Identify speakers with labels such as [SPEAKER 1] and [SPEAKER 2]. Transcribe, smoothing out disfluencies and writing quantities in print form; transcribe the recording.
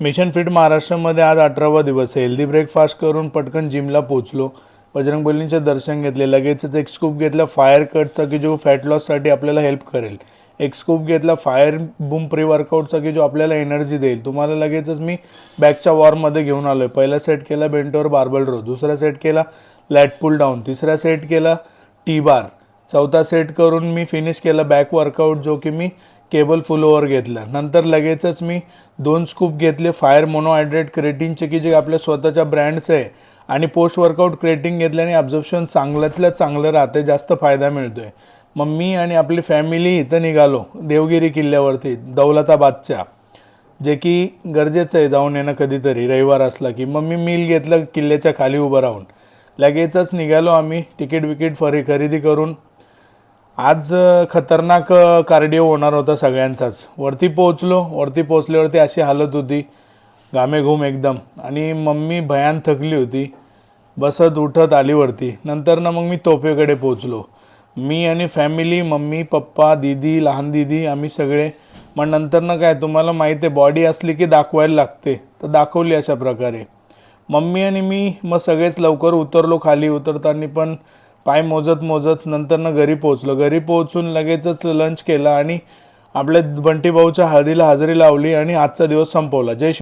[SPEAKER 1] Mission fit महाराष्ट्रामध्ये आज 18वा दिवस आहे। हेल्दी ब्रेकफास्ट करून पटकन जिमला पोहोचलो। बजरंगबलींचे दर्शन घेतले। लगेचच एक स्कूप घेतला फायर कटचा की जो फॅट लॉससाठी आपल्याला हेल्प करेल। एक स्कूप घेतला फायर बूम प्री वर्कआउटचा की जो आपल्याला एनर्जी देईल। तुम्हाला लगेचच मी बॅकच्या वॉरमध्ये घेऊन आलो आहे। पहिला सेट केला बेंटोवर बार्बल रो, दुसरा सेट केला लॅट पुल डाऊन, तिसरा सेट केला टी बार, चौथा सेट करून मी फिनिश केला बॅक वर्कआउट जो की मी केबल फुल ओव्हर घेतला। नंतर लगेचच मी 2 स्कूप घेतले फायर मोनोहायड्रेट क्रेटिनचे की जे आपल्या स्वतःच्या ब्रँड्स आहे आणि पोस्ट वर्कआउट क्रेटिन घेतल्याने ॲब्झॉर्प्शन चांगल्यातलं चांगलं राहते, जास्त फायदा मिळतोय। मग मी आणि आपली फॅमिली इथं निघालो देवगिरी किल्ल्यावरती दौलताबादच्या, जे की गरजेचं आहे जाऊन येणं कधीतरी रविवार असला की। मग मी मील घेतलं किल्ल्याच्या खाली उभं राहून। लगेचच निघालो आम्ही तिकीट विकीट खरेदी करून। आज खतरनाक कार्डिओ होणार होता सगळ्यांचाच। वरती पोहोचल्यावरती अशी हालत होती घामेघूम एकदम, आणि मम्मी भयान थकली होती, बसत उठत आली वरती। नंतर मग मी तोफेकडे पोहोचलो, मी आणि फॅमिली, मम्मी पप्पा दीदी लहान दीदी आम्ही सगळे। मग नंतर काय तुम्हाला माहिती आहे बॉडी असली की दाखवायला लागते, तर दाखवली अशा प्रकारे मम्मी आणि मी। मग सगळेच लवकर उतरलो, खाली उतरताना पण पाय मोजत नंतर घरी पोहोचलो। घरी पोहोचून लगेचच लंच केला आणि आपल्या बंटी भाऊच्या हळदीला हजेरी लावली आणि आजचा दिवस संपवला। जय